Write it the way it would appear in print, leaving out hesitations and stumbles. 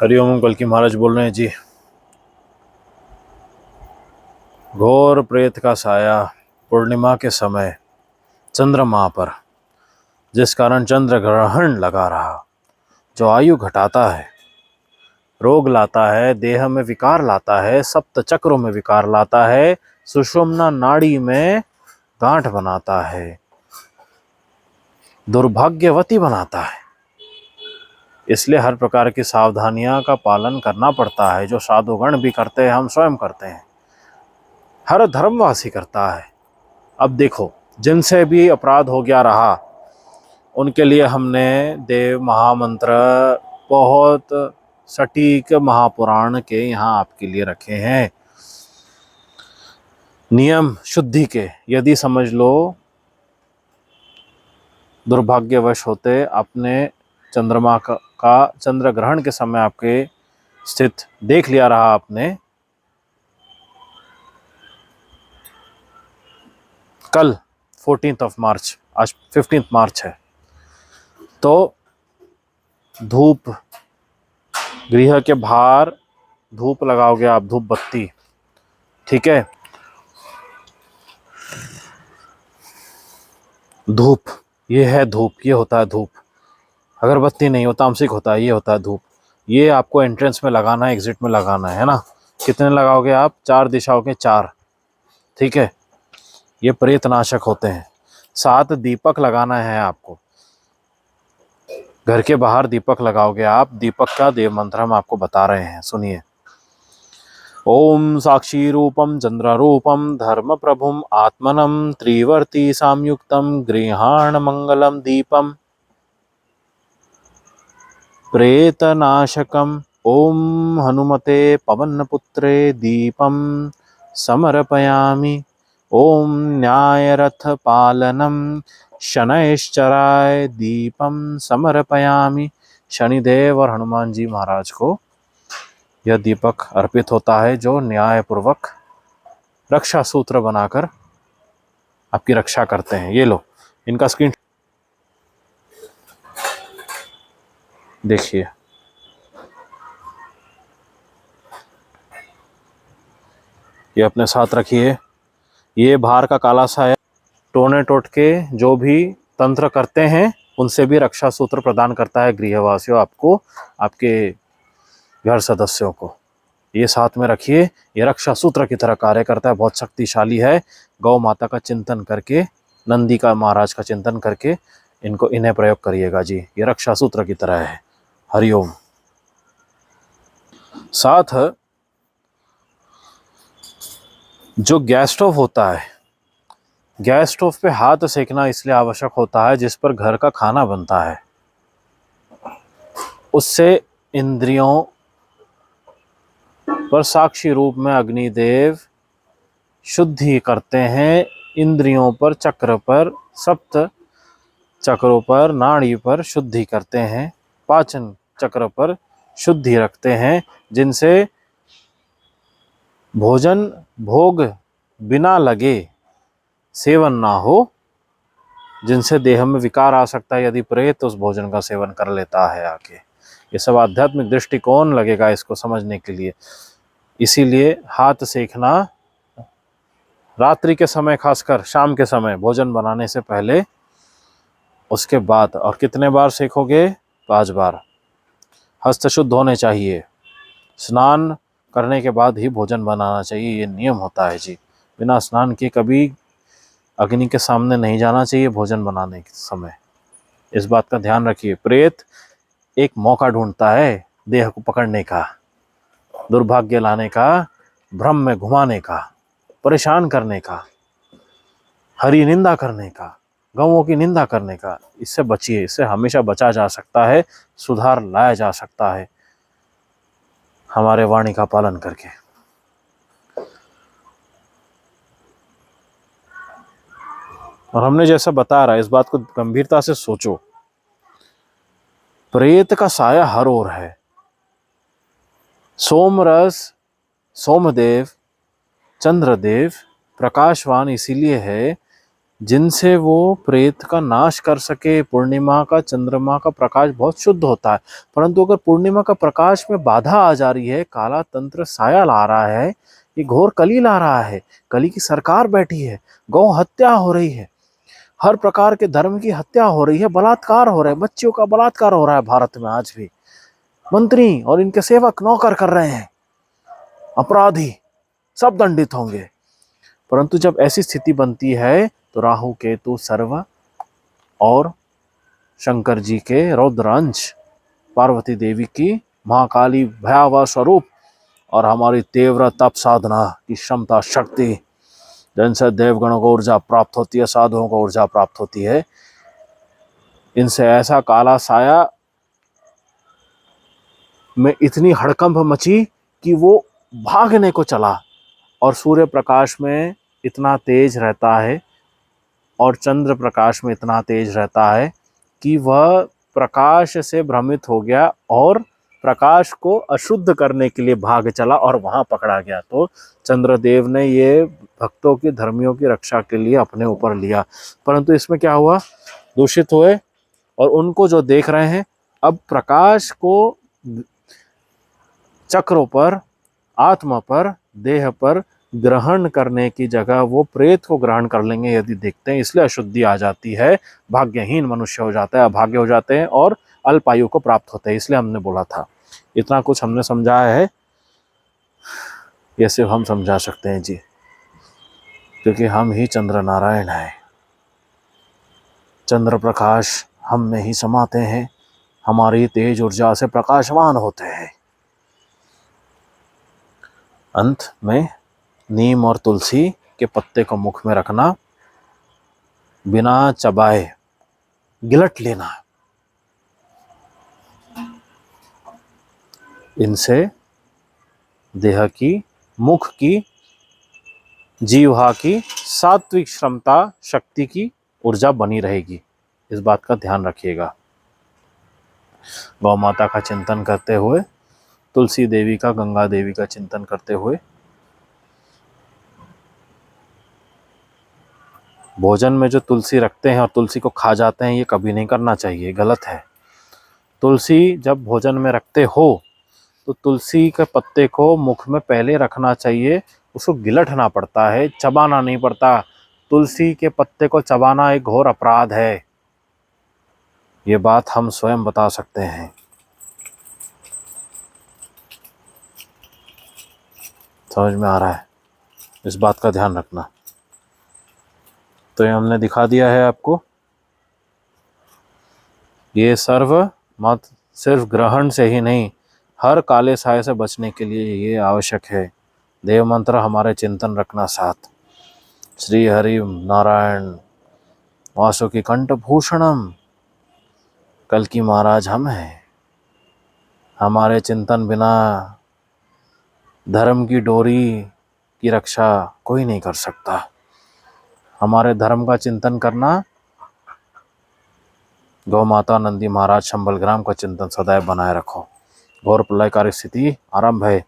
हरिओम। कल की महाराज बोल रहे हैं जी। घोर प्रेत का साया पूर्णिमा के समय चंद्रमा पर, जिस कारण चंद्र ग्रहण लगा रहा, जो आयु घटाता है, रोग लाता है, देह में विकार लाता है, सप्त चक्रों में विकार लाता है, सुषुम्ना नाड़ी में गांठ बनाता है, दुर्भाग्यवती बनाता है। इसलिए हर प्रकार की सावधानियां का पालन करना पड़ता है, जो साधुगण भी करते हैं, हम स्वयं करते हैं, हर धर्मवासी करता है। अब देखो, जिनसे भी अपराध हो गया रहा, उनके लिए हमने देव महामंत्र बहुत सटीक महापुराण के यहाँ आपके लिए रखे हैं। नियम शुद्धि के, यदि समझ लो दुर्भाग्यवश होते अपने चंद्रमा का चंद्र ग्रहण के समय आपके स्थित देख लिया रहा आपने, कल 14 मार्च, आज 15 मार्च है, तो धूप, गृह के बाहर धूप लगाओगे आप, धूप बत्ती, ठीक है। धूप, ये है धूप, ये होता है धूप। अगरबत्ती नहीं होता, तामसिक होता है, ये होता है धूप। ये आपको एंट्रेंस में लगाना है, एग्जिट में लगाना है ना। कितने लगाओगे आप? 4 दिशाओं के 4, ठीक है। ये प्रेतनाशक होते हैं। 7 दीपक लगाना है आपको, घर के बाहर दीपक लगाओगे आप। दीपक का देव मंत्र हम आपको बता रहे हैं, सुनिए। ओम साक्षी रूपम चंद्र रूपम धर्म प्रभुम आत्मनम त्रिवर्ती सामयुक्तम गृहाण मंगलम दीपम प्रेतनाशकम ओम हनुमते पवनपुत्रे दीपम समर्पयामि। ओम न्यायरथ पालनम शनैश्चराय दीपम समर्पयामि। शनिदेव और हनुमान जी महाराज को यह दीपक अर्पित होता है, जो न्यायपूर्वक रक्षा सूत्र बनाकर आपकी रक्षा करते हैं। ये लो, इनका स्क्रीन देखिए। ये अपने साथ रखिए। ये बाहर का काला साया टोने टोटके जो भी तंत्र करते हैं, उनसे भी रक्षा सूत्र प्रदान करता है गृहवासियों, आपको, आपके घर सदस्यों को। ये साथ में रखिए। ये रक्षा सूत्र की तरह कार्य करता है, बहुत शक्तिशाली है। गौ माता का चिंतन करके, नंदी का महाराज का चिंतन करके इन्हें प्रयोग करिएगा जी। ये रक्षा सूत्र की तरह है। हरिओम। साथ जो गैस स्टोव होता है, गैस स्टोव पे हाथ सेकना इसलिए आवश्यक होता है, जिस पर घर का खाना बनता है, उससे इंद्रियों पर साक्षी रूप में अग्निदेव शुद्धि करते हैं। इंद्रियों पर, चक्र पर, सप्त चक्रों पर, नाड़ी पर शुद्धि करते हैं। पाचन चक्र पर शुद्धि रखते हैं, जिनसे भोजन भोग बिना लगे सेवन ना हो, जिनसे देह में विकार आ सकता है यदि प्रेत उस भोजन का सेवन कर लेता है आके। ये सब आध्यात्मिक दृष्टिकोण लगेगा इसको समझने के लिए। इसीलिए हाथ सेकना रात्रि के समय, खासकर शाम के समय भोजन बनाने से पहले, उसके बाद। और कितने बार सेकोगे? 5 बार। हस्त शुद्ध होने चाहिए। स्नान करने के बाद ही भोजन बनाना चाहिए, ये नियम होता है जी। बिना स्नान किए कभी अग्नि के सामने नहीं जाना चाहिए भोजन बनाने के समय। इस बात का ध्यान रखिए। प्रेत एक मौका ढूंढता है देह को पकड़ने का, दुर्भाग्य लाने का, भ्रम में घुमाने का, परेशान करने का, हरि निंदा करने का, गौओं की निंदा करने का। इससे बचिए, इससे हमेशा बचा जा सकता है, सुधार लाया जा सकता है हमारे वाणी का पालन करके। और हमने जैसा बता रहा है, इस बात को गंभीरता से सोचो। प्रेत का साया हर ओर है। सोमरस, सोमदेव, चंद्रदेव प्रकाशवान इसीलिए है जिनसे वो प्रेत का नाश कर सके। पूर्णिमा का चंद्रमा का प्रकाश बहुत शुद्ध होता है, परंतु अगर पूर्णिमा का प्रकाश में बाधा आ जा रही है, काला तंत्र साया ला रहा है, ये घोर कली ला रहा है, कली की सरकार बैठी है, गौ हत्या हो रही है, हर प्रकार के धर्म की हत्या हो रही है, बलात्कार हो रहा है, बच्चियों का बलात्कार हो रहा है भारत में आज भी। मंत्री और इनके सेवक नौकर कर रहे हैं, अपराधी सब दंडित होंगे। परंतु जब ऐसी स्थिति बनती है तो राहु केतु सर्व और शंकर जी के रौद्रांश, पार्वती देवी की महाकाली भयावह स्वरूप और हमारी तीव्र तप साधना की क्षमता शक्ति, जिनसे देवगणों को ऊर्जा प्राप्त होती है, साधुओं को ऊर्जा प्राप्त होती है, इनसे ऐसा काला साया में इतनी हड़कंप मची कि वो भागने को चला। और सूर्य प्रकाश में इतना तेज रहता है और चंद्र प्रकाश में इतना तेज रहता है कि वह प्रकाश से भ्रमित हो गया और प्रकाश को अशुद्ध करने के लिए भाग चला और वहां पकड़ा गया। तो चंद्रदेव ने ये भक्तों की, धर्मियों की रक्षा के लिए अपने ऊपर लिया, परंतु इसमें क्या हुआ, दूषित हुए। और उनको जो देख रहे हैं, अब प्रकाश को चक्रों पर, आत्मा पर, देह पर ग्रहण करने की जगह वो प्रेत को ग्रहण कर लेंगे यदि देखते हैं, इसलिए अशुद्धि आ जाती है, भाग्यहीन मनुष्य हो जाता है, अभाग्य हो जाते हैं और अल्पायु को प्राप्त होते हैं। इसलिए हमने बोला था, इतना कुछ हमने समझाया है, ये सिर्फ हम समझा सकते हैं जी, क्योंकि हम ही चंद्र नारायण हैं, चंद्र प्रकाश हम में ही समाते हैं, हमारी तेज ऊर्जा से प्रकाशवान होते हैं। अंत में नीम और तुलसी के पत्ते को मुख में रखना, बिना चबाए गिलट लेना, इनसे देह की, मुख की, जीवा की सात्विक क्षमता, शक्ति की ऊर्जा बनी रहेगी। इस बात का ध्यान रखिएगा। गौ माता का चिंतन करते हुए, तुलसी देवी का, गंगा देवी का चिंतन करते हुए, भोजन में जो तुलसी रखते हैं और तुलसी को खा जाते हैं, ये कभी नहीं करना चाहिए, गलत है। तुलसी जब भोजन में रखते हो तो तुलसी के पत्ते को मुख में पहले रखना चाहिए, उसको गिलटना पड़ता है, चबाना नहीं पड़ता। तुलसी के पत्ते को चबाना एक घोर अपराध है, ये बात हम स्वयं बता सकते हैं। समझ में आ रहा है, इस बात का ध्यान रखना। तो ये हमने दिखा दिया है आपको, ये सर्व मत सिर्फ ग्रहण से ही नहीं, हर काले साए से बचने के लिए ये आवश्यक है। देव मंत्र हमारे चिंतन रखना साथ। श्री हरि नारायण वासुकी कंठ भूषणम, कल की महाराज हम हैं, हमारे चिंतन बिना धर्म की डोरी की रक्षा कोई नहीं कर सकता। हमारे धर्म का चिंतन करना, गौ माता, नंदी महाराज, शंबल ग्राम का चिंतन सदैव बनाए रखो। घोर प्रलयकारी स्थिति आरंभ है।